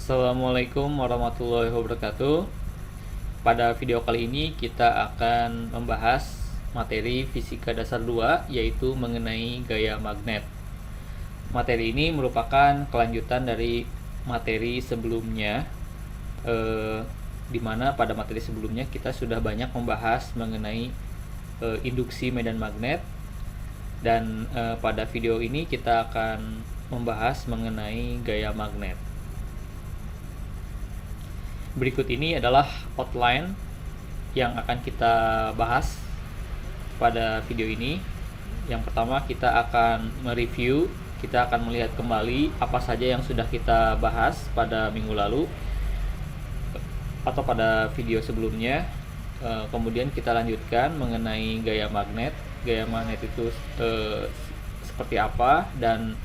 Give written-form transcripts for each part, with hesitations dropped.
Assalamualaikum warahmatullahi wabarakatuh. Pada video kali ini kita akan membahas materi fisika dasar 2, yaitu mengenai gaya magnet. Materi ini merupakan kelanjutan dari materi sebelumnya, di mana pada materi sebelumnya kita sudah banyak membahas mengenai induksi medan magnet, dan pada video ini kita akan membahas mengenai gaya magnet. Berikut ini adalah outline yang akan kita bahas pada video ini. Yang pertama, kita akan mereview, kita akan melihat kembali apa saja yang sudah kita bahas pada minggu lalu atau pada video sebelumnya. Kemudian kita lanjutkan mengenai gaya magnet. Gaya magnet itu seperti apa, dan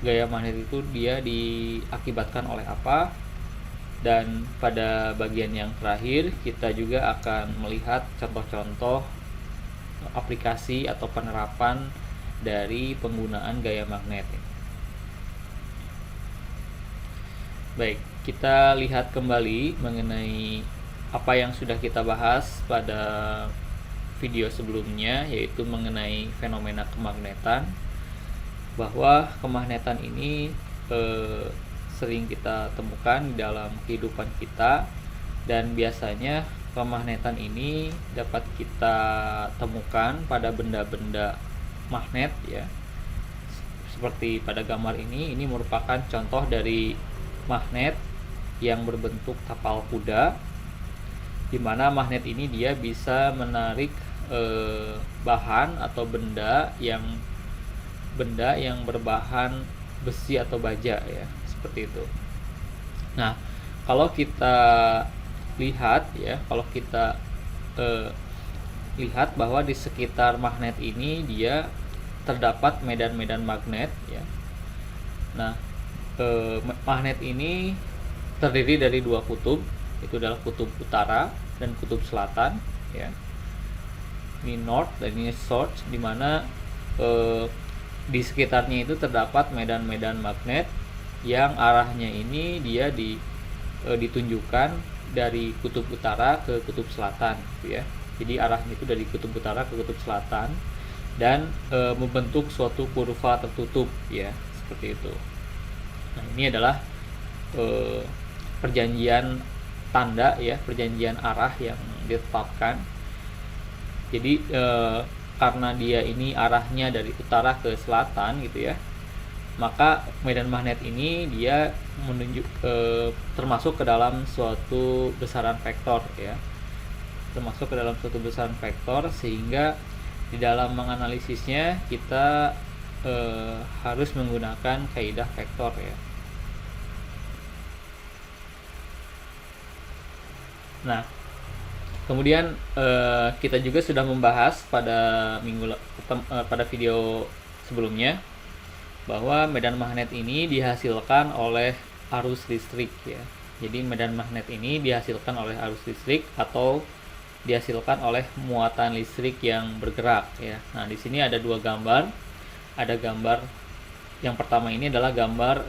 gaya magnet itu dia diakibatkan oleh apa. Dan pada bagian yang terakhir kita juga akan melihat contoh-contoh aplikasi atau penerapan dari penggunaan gaya magnet. Baik, kita lihat kembali mengenai apa yang sudah kita bahas pada video sebelumnya, yaitu mengenai fenomena kemagnetan, bahwa kemagnetan ini sering kita temukan di dalam kehidupan kita, dan biasanya kemagnetan ini dapat kita temukan pada benda-benda magnet ya. Seperti pada gambar ini merupakan contoh dari magnet yang berbentuk tapal kuda, di mana magnet ini dia bisa menarik bahan atau benda yang berbahan besi atau baja ya, seperti itu. Nah, kalau kita lihat ya, lihat bahwa di sekitar magnet ini dia terdapat medan-medan magnet ya. Nah, magnet ini terdiri dari dua kutub, itu adalah kutub utara dan kutub selatan ya. Ini north dan ini south, di mana di sekitarnya itu terdapat medan-medan magnet yang arahnya ini dia ditunjukkan dari kutub utara ke kutub selatan gitu ya. Jadi arahnya itu dari kutub utara ke kutub selatan, dan membentuk suatu kurva tertutup ya, seperti itu. Nah, ini adalah perjanjian tanda ya, perjanjian arah yang ditetapkan. Jadi karena dia ini arahnya dari utara ke selatan gitu ya, maka medan magnet ini dia menunjuk termasuk ke dalam suatu besaran vektor ya, sehingga di dalam menganalisisnya kita harus menggunakan kaidah vektor ya. Nah, kemudian kita juga sudah membahas pada pada video sebelumnya bahwa medan magnet ini dihasilkan oleh arus listrik ya. Jadi medan magnet ini dihasilkan oleh arus listrik atau dihasilkan oleh muatan listrik yang bergerak ya. Nah, di sini ada dua gambar. Ada gambar yang pertama ini adalah gambar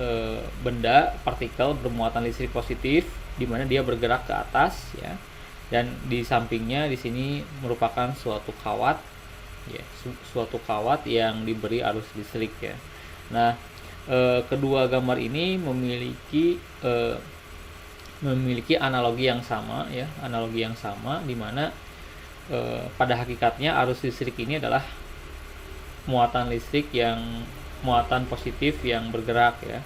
benda partikel bermuatan listrik positif, di mana dia bergerak ke atas ya. Dan di sampingnya di sini merupakan suatu kawat ya, suatu kawat yang diberi arus listrik ya. Nah, kedua gambar ini memiliki analogi yang sama ya, di mana pada hakikatnya arus listrik ini adalah muatan positif yang bergerak ya.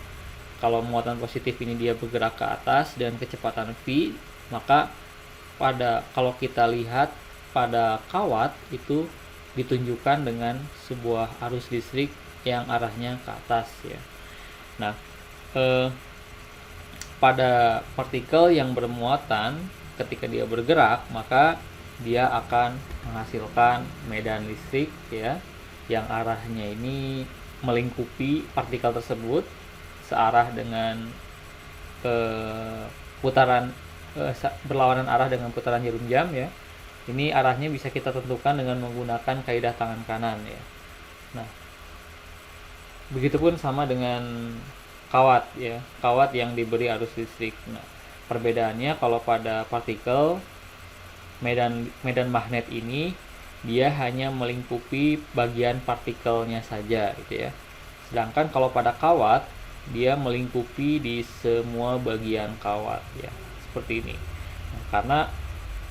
Kalau muatan positif ini dia bergerak ke atas dan kecepatan v, maka kalau kita lihat pada kawat itu ditunjukkan dengan sebuah arus listrik yang arahnya ke atas ya. Nah, pada partikel yang bermuatan ketika dia bergerak, maka dia akan menghasilkan medan listrik ya, yang arahnya ini melingkupi partikel tersebut searah dengan berlawanan arah dengan putaran jarum jam ya. Ini arahnya bisa kita tentukan dengan menggunakan kaidah tangan kanan ya. Nah, begitupun sama dengan kawat ya, kawat yang diberi arus listrik. Nah, perbedaannya kalau pada partikel, medan magnet ini dia hanya melingkupi bagian partikelnya saja gitu ya. Sedangkan kalau pada kawat dia melingkupi di semua bagian kawat ya, seperti ini. Nah, karena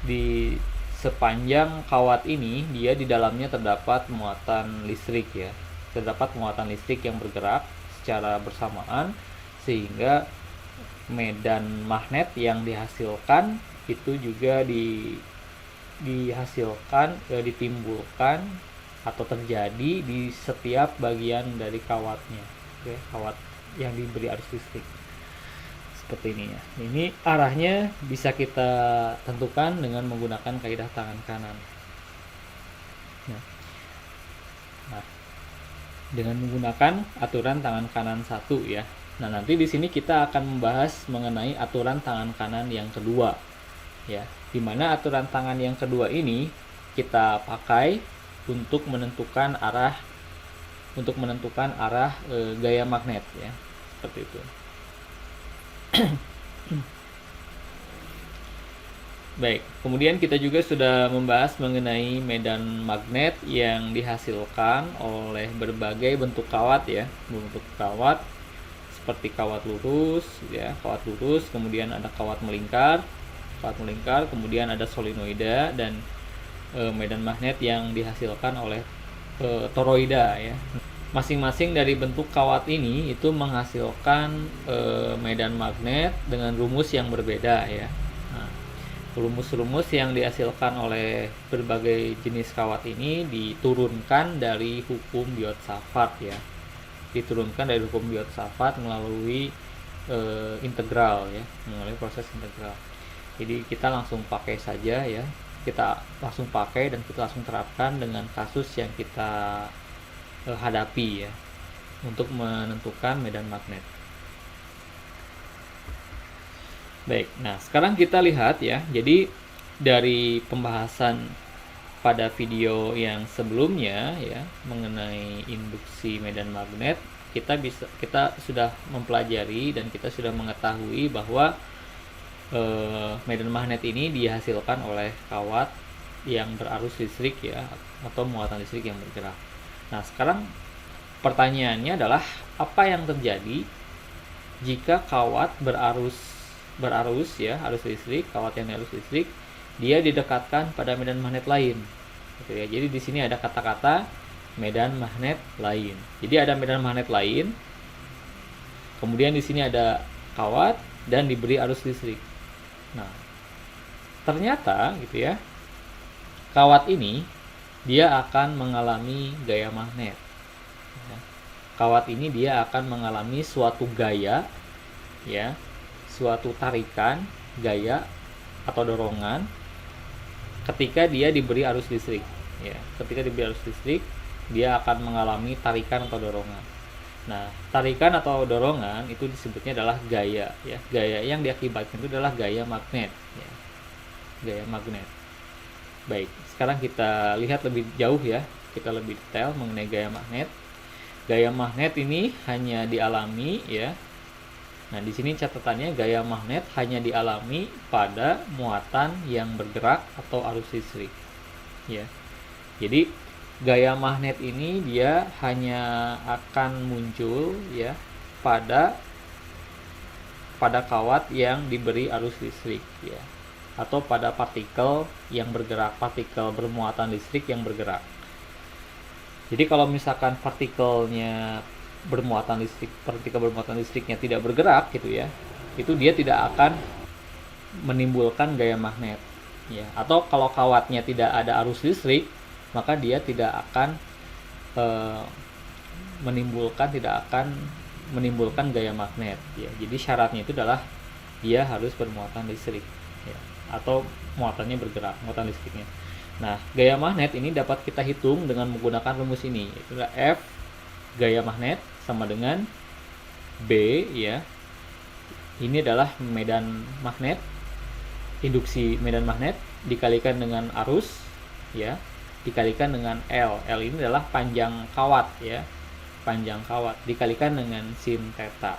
di sepanjang kawat ini dia di dalamnya terdapat muatan listrik ya, terdapat muatan listrik yang bergerak secara bersamaan, sehingga medan magnet yang dihasilkan itu juga dihasilkan, ditimbulkan atau terjadi di setiap bagian dari kawatnya, oke, kawat yang diberi arus listrik. Seperti ini ya. Ini arahnya bisa kita tentukan dengan menggunakan kaidah tangan kanan. Nah, dengan menggunakan aturan tangan kanan 1 ya. Nah, nanti di sini kita akan membahas mengenai aturan tangan kanan yang kedua ya. Di mana aturan tangan yang kedua ini kita pakai untuk menentukan arah gaya magnet ya. Seperti itu. Baik, kemudian kita juga sudah membahas mengenai medan magnet yang dihasilkan oleh berbagai bentuk kawat ya, bentuk kawat seperti kawat lurus ya, kemudian ada kawat melingkar, kemudian ada solenoida dan medan magnet yang dihasilkan oleh toroida ya. Masing-masing dari bentuk kawat ini itu menghasilkan medan magnet dengan rumus yang berbeda ya. Nah, rumus-rumus yang dihasilkan oleh berbagai jenis kawat ini diturunkan dari hukum Biot-Savart ya. Diturunkan dari hukum Biot-Savart melalui integral ya, melalui proses integral. Jadi kita langsung pakai saja ya. Kita langsung pakai dan kita langsung terapkan dengan kasus yang kita hadapi ya, untuk menentukan medan magnet. Baik, nah sekarang kita lihat ya. Jadi dari pembahasan pada video yang sebelumnya ya mengenai induksi medan magnet, kita sudah mempelajari dan kita sudah mengetahui bahwa medan magnet ini dihasilkan oleh kawat yang berarus listrik ya, atau muatan listrik yang bergerak. Nah, sekarang pertanyaannya adalah apa yang terjadi jika kawat berarus ya, arus listrik, kawat yang arus listrik, dia didekatkan pada medan magnet lain. Gitu ya. Jadi di sini ada kata-kata medan magnet lain. Jadi ada medan magnet lain. Kemudian di sini ada kawat dan diberi arus listrik. Nah, ternyata gitu ya, kawat ini dia akan mengalami gaya magnet. Kawat ini dia akan mengalami suatu gaya, ya, suatu tarikan, gaya atau dorongan ketika dia diberi arus listrik. Ya, ketika diberi arus listrik, dia akan mengalami tarikan atau dorongan. Nah, tarikan atau dorongan itu disebutnya adalah gaya. Ya, gaya yang diakibatkan itu adalah gaya magnet. Ya, gaya magnet. Baik, sekarang kita lihat lebih jauh ya, kita lebih detail mengenai gaya magnet. Gaya magnet ini hanya dialami ya. Nah, di sini catatannya gaya magnet hanya dialami pada muatan yang bergerak atau arus listrik. Ya. Jadi gaya magnet ini dia hanya akan muncul ya pada kawat yang diberi arus listrik ya, atau pada partikel yang bergerak, partikel bermuatan listrik yang bergerak. Jadi kalau misalkan partikelnya bermuatan listrik, partikel bermuatan listriknya tidak bergerak gitu ya, itu dia tidak akan menimbulkan gaya magnet ya. Atau kalau kawatnya tidak ada arus listrik, maka dia tidak akan menimbulkan gaya magnet ya. Jadi syaratnya itu adalah dia harus bermuatan listrik ya, atau muatannya bergerak, muatan listriknya. Nah, gaya magnet ini dapat kita hitung dengan menggunakan rumus ini, yaitu F gaya magnet sama dengan B ya. Ini adalah medan magnet, induksi medan magnet dikalikan dengan arus ya, dikalikan dengan L. L ini adalah panjang kawat ya, panjang kawat dikalikan dengan sin theta.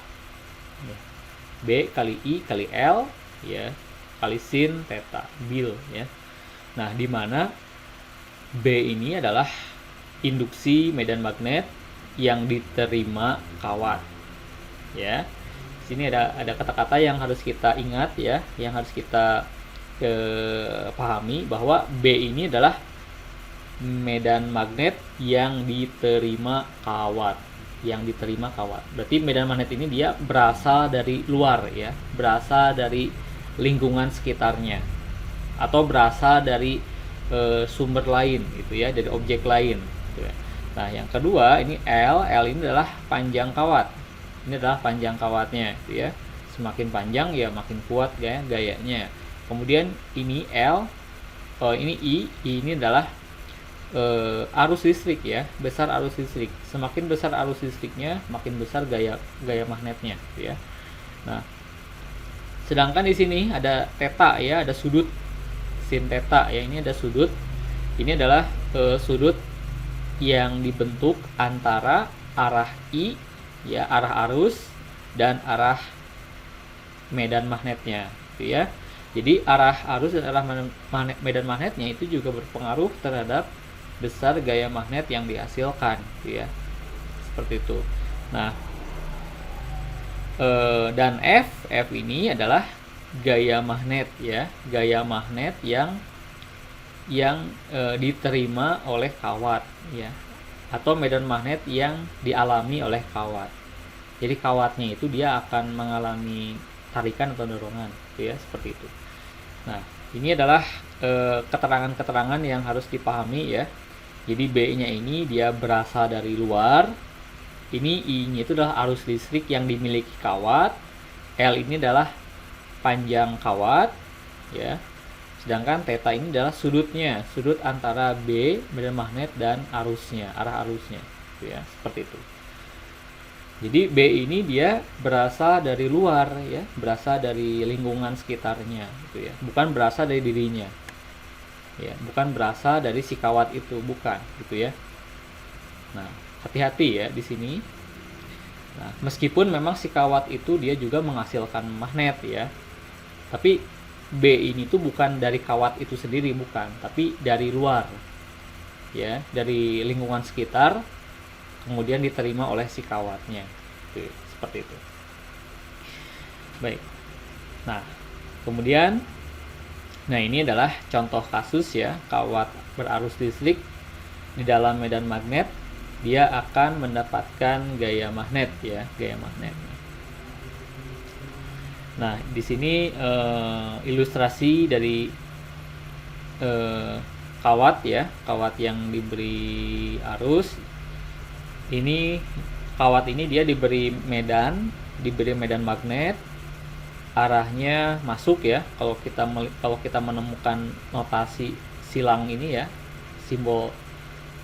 B kali I kali L ya, kali sin theta, bil ya. Nah, di mana B ini adalah induksi medan magnet yang diterima kawat ya. Sini ada kata-kata yang harus kita ingat ya, yang harus kita pahami bahwa B ini adalah medan magnet yang diterima kawat, berarti medan magnet ini dia berasal dari luar ya, berasal dari lingkungan sekitarnya atau berasal dari sumber lain gitu ya, dari objek lain gitu ya. Nah, yang kedua ini L ini adalah panjang kawat. Ini adalah panjang kawatnya gitu ya. Semakin panjang ya makin kuat gayanya. Kemudian ini L, ini I ini adalah arus listrik ya, besar arus listrik. Semakin besar arus listriknya, makin besar gaya magnetnya gitu ya. Nah, sedangkan di sini ada theta ya, ada sudut sin theta ya, ini ada sudut. Ini adalah sudut yang dibentuk antara arah I ya, arah arus dan arah medan magnetnya gitu ya. Jadi arah arus dan arah medan magnetnya itu juga berpengaruh terhadap besar gaya magnet yang dihasilkan gitu ya. Seperti itu. Nah, dan F ini adalah gaya magnet ya, gaya magnet yang diterima oleh kawat ya, atau medan magnet yang dialami oleh kawat. Jadi kawatnya itu dia akan mengalami tarikan atau dorongan gitu ya, seperti itu. Nah, ini adalah keterangan-keterangan yang harus dipahami ya. Jadi B-nya ini dia berasal dari luar. Ini I-nya itu adalah arus listrik yang dimiliki kawat. L ini adalah panjang kawat ya. Sedangkan theta ini adalah sudutnya, sudut antara B medan magnet dan arusnya, arah arusnya gitu ya, seperti itu. Jadi B ini dia berasal dari luar ya, berasal dari lingkungan sekitarnya gitu ya, bukan berasal dari dirinya. Ya, bukan berasal dari si kawat itu, bukan gitu ya. Nah, hati-hati ya di sini. Nah, meskipun memang si kawat itu dia juga menghasilkan magnet ya. Tapi B ini tuh bukan dari kawat itu sendiri, bukan, tapi dari luar. Ya, dari lingkungan sekitar kemudian diterima oleh si kawatnya. Seperti itu. Baik. Nah, kemudian ini adalah contoh kasus ya, kawat berarus listrik di dalam medan magnet, dia akan mendapatkan gaya magnet ya, gaya magnet. Nah, di sini ilustrasi dari kawat ya, kawat yang diberi arus. Ini kawat ini dia diberi medan magnet, arahnya masuk ya. Kalau kita menemukan notasi silang ini ya, simbol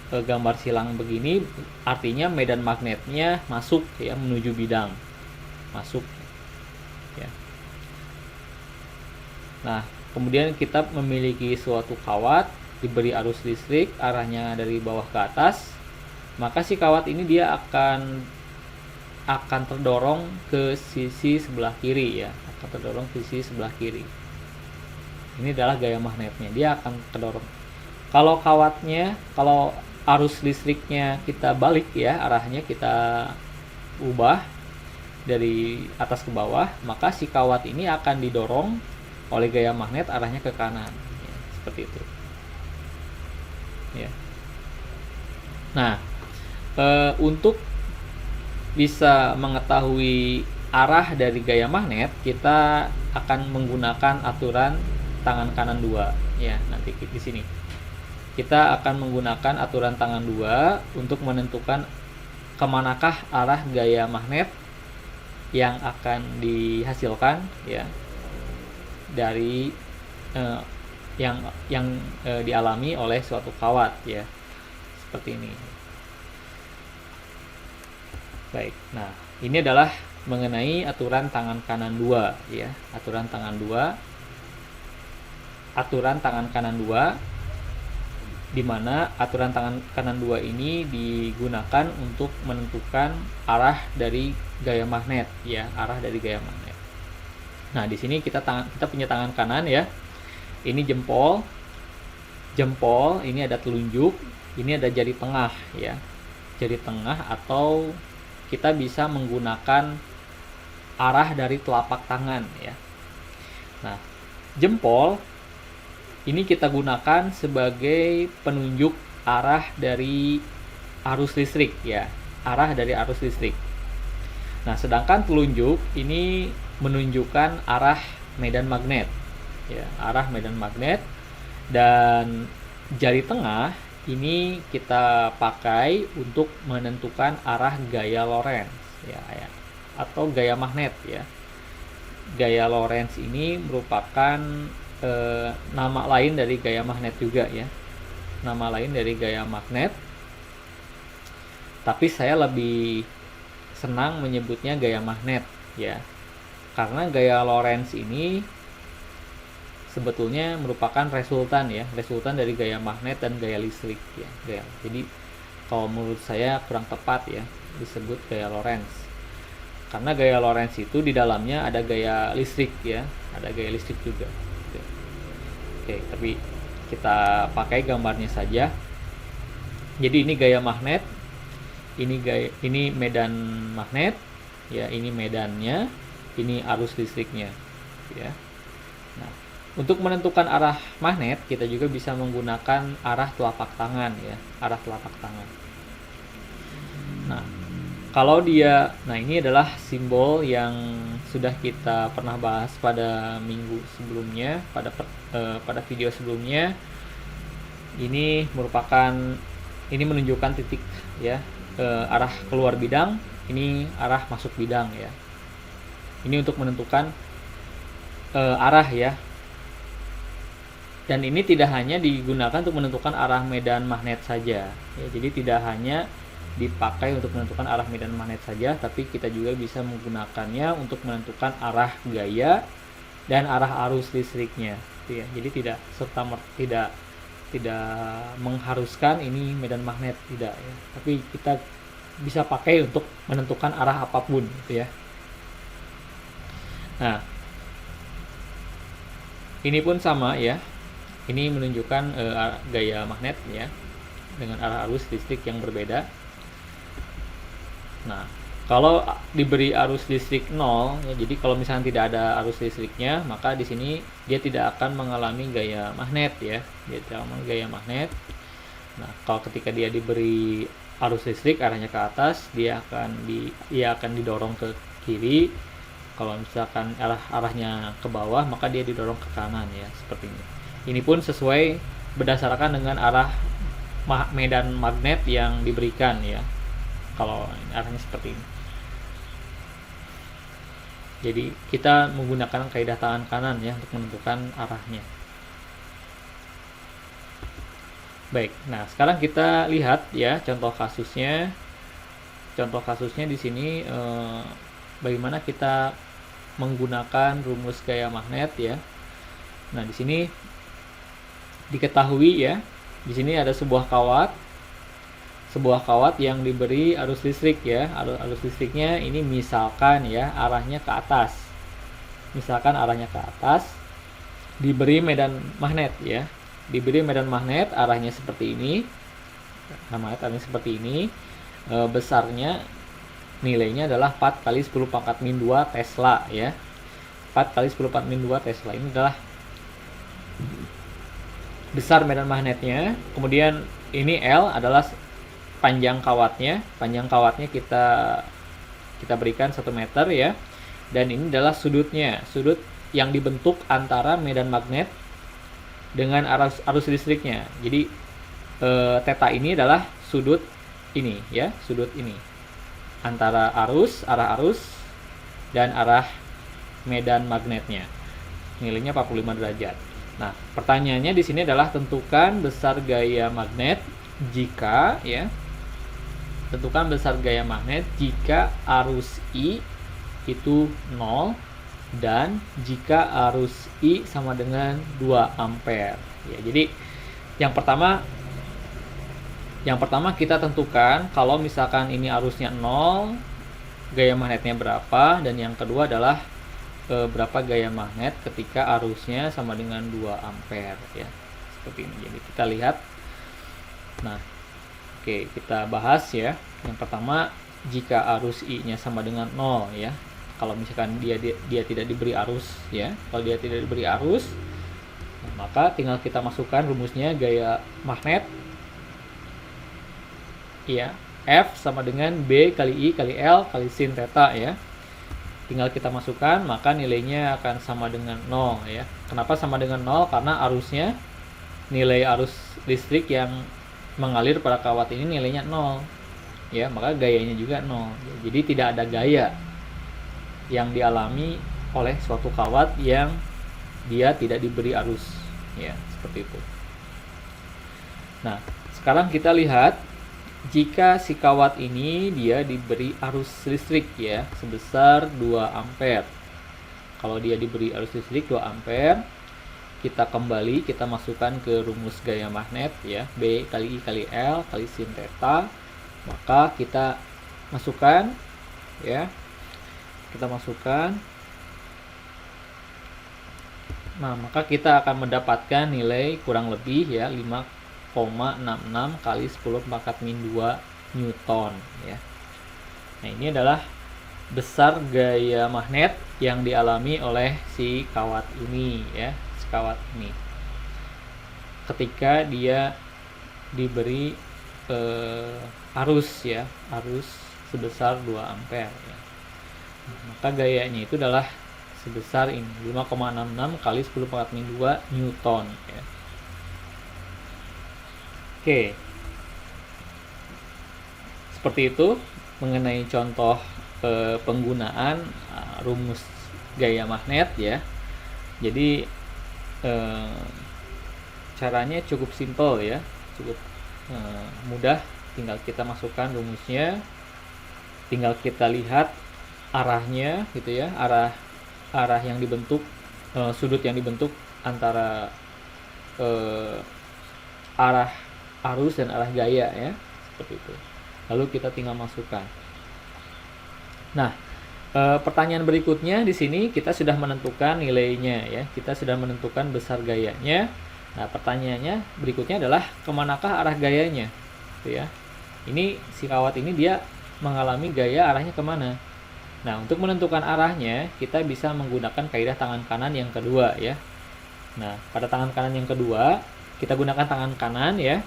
gambar silang begini, artinya medan magnetnya masuk ya, menuju bidang, masuk ya. Nah, kemudian kita memiliki suatu kawat diberi arus listrik, arahnya dari bawah ke atas, maka si kawat ini dia akan terdorong ke sisi sebelah kiri ya, akan terdorong ke sisi sebelah kiri. Ini adalah gaya magnetnya, dia akan terdorong. Kalau arus listriknya kita balik ya, arahnya kita ubah dari atas ke bawah, maka si kawat ini akan didorong oleh gaya magnet arahnya ke kanan ya, seperti itu ya. Nah, untuk bisa mengetahui arah dari gaya magnet, kita akan menggunakan aturan tangan kanan 2 ya. Nanti di sini kita akan menggunakan aturan tangan 2 untuk menentukan kemanakah arah gaya magnet yang akan dihasilkan ya dari yang dialami oleh suatu kawat ya, seperti ini. Baik, nah ini adalah mengenai aturan tangan kanan 2 ya, aturan tangan kanan 2 di mana aturan tangan kanan 2 ini digunakan untuk menentukan arah dari gaya magnet ya, arah dari gaya magnet. Nah, di sini kita punya tangan kanan ya. Ini jempol. Jempol ini ada telunjuk, ini ada jari tengah ya. Jari tengah, atau kita bisa menggunakan arah dari telapak tangan ya. Nah, jempol ini kita gunakan sebagai penunjuk arah dari arus listrik ya, arah dari arus listrik. Nah, sedangkan telunjuk ini menunjukkan arah medan magnet ya, arah medan magnet. Dan jari tengah ini kita pakai untuk menentukan arah gaya Lorentz ya, atau gaya magnet ya. Gaya Lorentz ini merupakan nama lain dari gaya magnet juga ya, nama lain dari gaya magnet, tapi saya lebih senang menyebutnya gaya magnet ya, karena gaya Lorentz ini sebetulnya merupakan resultan dari gaya magnet dan gaya listrik ya. Jadi kalau menurut saya kurang tepat ya disebut gaya Lorentz, karena gaya Lorentz itu di dalamnya ada gaya listrik ya, ada gaya listrik juga. Oke, tapi kita pakai gambarnya saja. Jadi ini gaya magnet, ini medan magnet ya, ini medannya, ini arus listriknya ya. Nah, untuk menentukan arah magnet kita juga bisa menggunakan arah telapak tangan ya, arah telapak tangan. Nah, kalau ini adalah simbol yang sudah kita pernah bahas pada minggu sebelumnya, pada video sebelumnya. Ini menunjukkan titik ya, arah keluar bidang, ini arah masuk bidang ya. Ini untuk menentukan arah ya. Dan ini tidak hanya digunakan untuk menentukan arah medan magnet saja ya, jadi tidak hanya dipakai untuk menentukan arah medan magnet saja, tapi kita juga bisa menggunakannya untuk menentukan arah gaya dan arah arus listriknya ya. Jadi tidak mengharuskan ini medan magnet, tidak ya, tapi kita bisa pakai untuk menentukan arah apapun gitu ya. Nah, ini pun sama ya, ini menunjukkan gaya magnet ya, dengan arah arus listrik yang berbeda. Nah, kalau diberi arus listrik 0 ya, jadi kalau misalnya tidak ada arus listriknya, maka di sini dia tidak akan mengalami gaya magnet ya, dia tidak mengalami gaya magnet. Nah, kalau ketika dia diberi arus listrik arahnya ke atas, dia akan didorong ke kiri. Kalau misalkan arahnya ke bawah, maka dia didorong ke kanan ya, seperti ini. Ini pun sesuai berdasarkan dengan arah medan magnet yang diberikan ya. Kalau arahnya seperti ini, jadi kita menggunakan kaidah tangan kanan ya untuk menentukan arahnya. Baik, nah sekarang kita lihat ya contoh kasusnya. Contoh kasusnya di sini bagaimana kita menggunakan rumus gaya magnet ya. Nah, di sini diketahui ya, di sini ada sebuah kawat yang diberi arus listrik ya. Arus listriknya ini misalkan ya arahnya ke atas. Misalkan arahnya ke atas, diberi medan magnet ya. Diberi medan magnet arahnya seperti ini. Arahnya seperti ini. Besarnya nilainya adalah 4 kali 10 pangkat min 2 Tesla ya. 4 kali 10 pangkat min 2 Tesla ini adalah besar medan magnetnya. Kemudian ini L adalah panjang kawatnya. Panjang kawatnya kita berikan 1 meter ya. Dan ini adalah sudutnya, sudut yang dibentuk antara medan magnet dengan arus listriknya. Jadi theta ini adalah sudut ini ya, sudut ini antara arah arus dan arah medan magnetnya. Nilainya 45 derajat. Nah, pertanyaannya di sini adalah tentukan besar gaya magnet jika ya, tentukan besar gaya magnet jika arus I itu 0 dan jika arus I sama dengan 2 ampere. Ya, jadi yang pertama Yang pertama kita tentukan kalau misalkan ini arusnya 0, gaya magnetnya berapa, dan yang kedua adalah berapa gaya magnet ketika arusnya sama dengan 2 ampere ya. Seperti ini. Jadi kita lihat. Nah, oke, kita bahas ya. Yang pertama, jika arus I-nya sama dengan 0 ya. Kalau misalkan dia tidak diberi arus ya. Kalau dia tidak diberi arus, nah, maka tinggal kita masukkan rumusnya gaya magnet ya. F sama dengan B kali I kali L kali sin theta ya. Tinggal kita masukkan, maka nilainya akan sama dengan 0 ya. Kenapa sama dengan 0? Karena arusnya, nilai arus listrik yang mengalir pada kawat ini nilainya 0 ya, maka gayanya juga 0. Jadi tidak ada gaya yang dialami oleh suatu kawat yang dia tidak diberi arus ya, seperti itu. Nah, sekarang kita lihat jika si kawat ini dia diberi arus listrik ya sebesar 2 ampere. Kalau dia diberi arus listrik 2 ampere, kita kembali, kita masukkan ke rumus gaya magnet ya, B kali I kali L kali sin theta. Maka kita masukkan ya. Kita masukkan. Nah, maka kita akan mendapatkan nilai kurang lebih ya 5,66 kali 10⁻²⁰ Newton ya. Nah, ini adalah besar gaya magnet yang dialami oleh si kawat ini ya, si kawat ini. Ketika dia diberi arus ya, arus sebesar 2 ampere ya. Nah, maka gayanya itu adalah sebesar ini 5,66 kali 10⁻² Newton ya. Oke, seperti itu mengenai contoh penggunaan rumus gaya magnet ya. Jadi caranya cukup simple ya, cukup mudah. Tinggal kita masukkan rumusnya, tinggal kita lihat arahnya gitu ya, arah yang dibentuk, sudut yang dibentuk antara arah arus dan arah gaya ya, seperti itu. Lalu kita tinggal masukkan. Nah, pertanyaan berikutnya di sini kita sudah menentukan nilainya ya, kita sudah menentukan besar gayanya. Nah, pertanyaannya berikutnya adalah kemanakah arah gayanya, gitu ya. Ini si kawat ini dia mengalami gaya arahnya kemana? Nah, untuk menentukan arahnya kita bisa menggunakan kaidah tangan kanan yang kedua ya. Nah, pada tangan kanan yang kedua kita gunakan tangan kanan ya.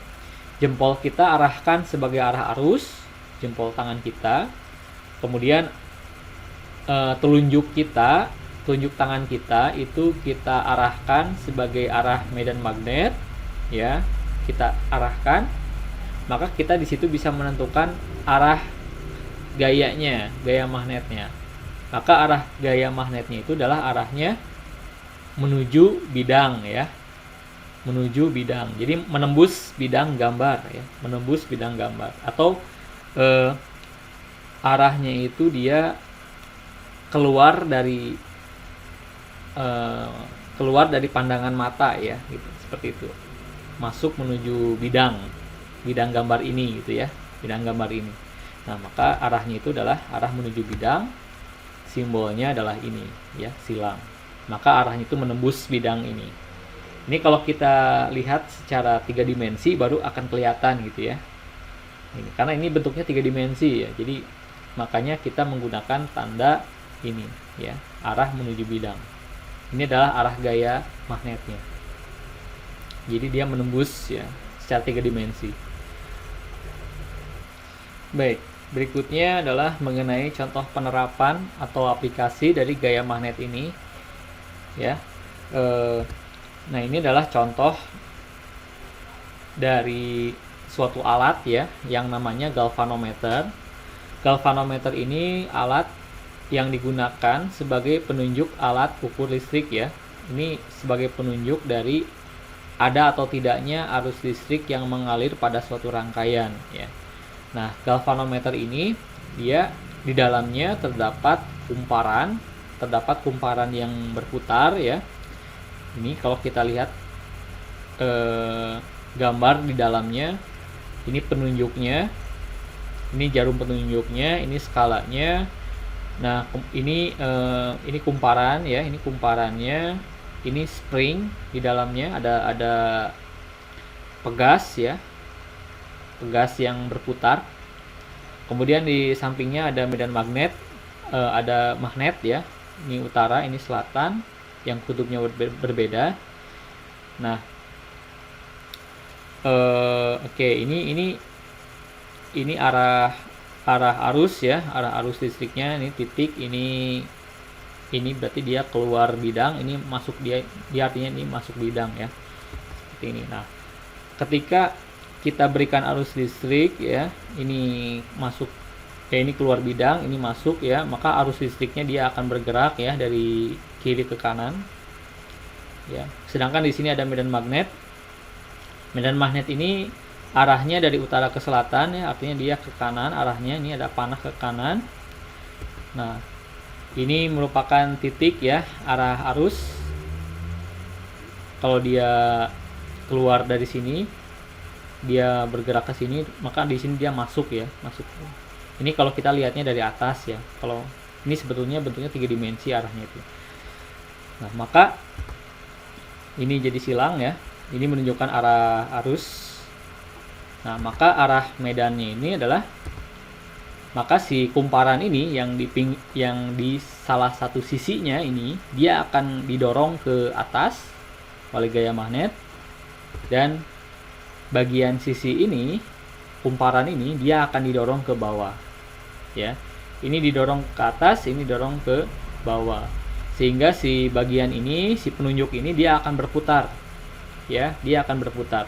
Jempol kita arahkan sebagai arah arus, jempol tangan kita. Kemudian telunjuk tangan kita itu kita arahkan sebagai arah medan magnet ya. Kita arahkan, maka kita di situ bisa menentukan arah gayanya, gaya magnetnya. Maka arah gaya magnetnya itu adalah arahnya menuju bidang ya. Menuju bidang. Jadi menembus bidang gambar ya, menembus bidang gambar, atau arahnya itu dia keluar dari pandangan mata ya, gitu, seperti itu. Masuk menuju bidang gambar ini gitu ya, bidang gambar ini. Nah, maka arahnya itu adalah arah menuju bidang, simbolnya adalah ini ya, silang. Maka arahnya itu menembus bidang ini. Ini kalau kita lihat secara 3 dimensi baru akan kelihatan gitu ya. Ini, karena ini bentuknya 3 dimensi ya. Jadi makanya kita menggunakan tanda ini ya, arah menuju bidang. Ini adalah arah gaya magnetnya. Jadi dia menembus ya secara 3 dimensi. Baik, berikutnya adalah mengenai contoh penerapan atau aplikasi dari gaya magnet ini ya. Nah, ini adalah contoh dari suatu alat ya yang namanya galvanometer. Galvanometer ini alat yang digunakan sebagai penunjuk alat ukur listrik ya. Ini sebagai penunjuk dari ada atau tidaknya arus listrik yang mengalir pada suatu rangkaian ya. Nah, galvanometer ini dia di dalamnya terdapat kumparan yang berputar ya. Ini kalau kita lihat gambar di dalamnya, Ini penunjuknya, ini jarum penunjuknya, ini skalanya. Nah, ini kumparan ya, ini kumparannya, ini spring di dalamnya ada pegas ya, pegas yang berputar. Kemudian di sampingnya ada medan magnet, ada magnet ya. Ini utara, ini selatan, yang kutubnya berbeda. Nah, oke, ini arah arus ya, arah arus listriknya. Ini titik, ini berarti dia keluar bidang, ini masuk, dia artinya ini masuk bidang ya, seperti ini. Nah, ketika kita berikan arus listrik ya, ini masuk ya, ini keluar bidang, ini masuk ya, maka arus listriknya dia akan bergerak ya dari kiri ke kanan ya. Sedangkan di sini ada medan magnet. Medan magnet ini arahnya dari utara ke selatan ya, artinya dia ke kanan arahnya. Ini ada panah ke kanan. Nah, ini merupakan titik ya, arah arus. Kalau dia keluar dari sini, dia bergerak ke sini, maka di sini dia masuk ya, masuk. Ini kalau kita lihatnya dari atas ya. Kalau ini sebetulnya bentuknya 3 dimensi arahnya itu. Nah, maka ini jadi silang ya. Ini menunjukkan arah arus. Nah, maka arah medannya ini adalah, maka si kumparan ini yang di salah satu sisinya ini, dia akan didorong ke atas oleh gaya magnet, dan bagian sisi ini, kumparan ini, dia akan didorong ke bawah ya. Ini didorong ke atas, ini didorong ke bawah, sehingga si bagian ini, si penunjuk ini, dia akan berputar ya, dia akan berputar,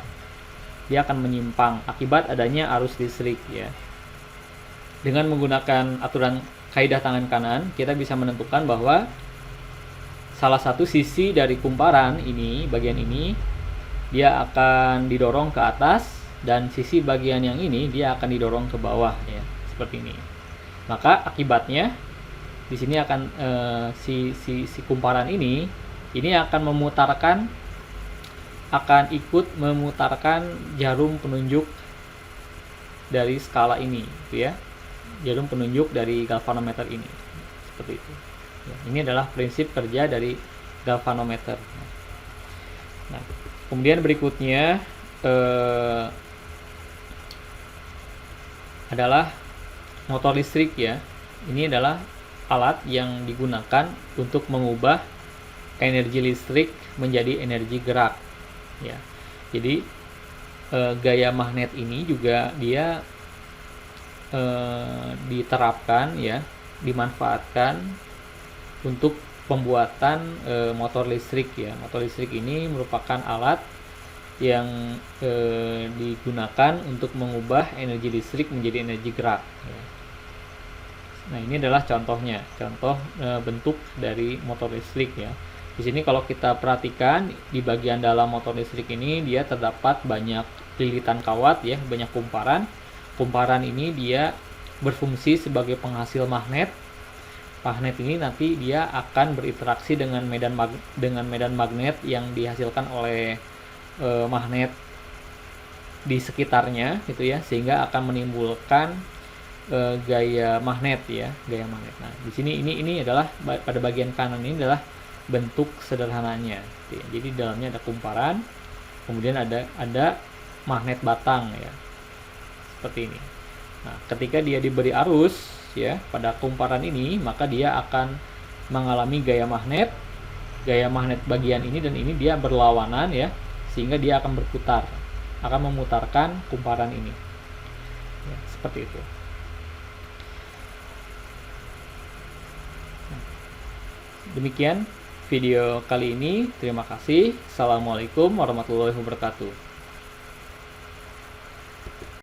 dia akan menyimpang akibat adanya arus listrik ya. Dengan menggunakan aturan kaidah tangan kanan, kita bisa menentukan bahwa salah satu sisi dari kumparan ini, bagian ini, dia akan didorong ke atas, dan sisi bagian yang ini dia akan didorong ke bawah ya, seperti ini. Maka akibatnya di sini akan si kumparan ini akan ikut memutarkan jarum penunjuk dari skala ini gitu ya. Jarum penunjuk dari galvanometer ini, seperti itu ya. Ini adalah prinsip kerja dari galvanometer. Nah, kemudian berikutnya adalah motor listrik ya. Ini adalah alat yang digunakan untuk mengubah energi listrik menjadi energi gerak ya. Jadi gaya magnet ini juga dia diterapkan ya, dimanfaatkan untuk pembuatan motor listrik ya. Motor listrik ini merupakan alat yang digunakan untuk mengubah energi listrik menjadi energi gerak ya. Nah, ini adalah contohnya, contoh bentuk dari motor listrik ya. Di sini kalau kita perhatikan di bagian dalam motor listrik ini, dia terdapat banyak lilitan kawat ya, banyak kumparan. Kumparan ini dia berfungsi sebagai penghasil magnet. Magnet ini nanti dia akan berinteraksi dengan medan magnet yang dihasilkan oleh magnet di sekitarnya gitu ya, sehingga akan menimbulkan gaya magnet ya, gaya magnet. Nah, di sini ini adalah pada bagian kanan ini adalah bentuk sederhananya gitu ya. Jadi dalamnya ada kumparan, kemudian ada magnet batang ya, seperti ini. Nah, ketika dia diberi arus ya pada kumparan ini, maka dia akan mengalami gaya magnet bagian ini dan ini dia berlawanan ya, sehingga dia akan berputar, akan memutarkan kumparan ini ya, seperti itu. Nah, demikian video kali ini. Terima kasih. Assalamualaikum warahmatullahi wabarakatuh.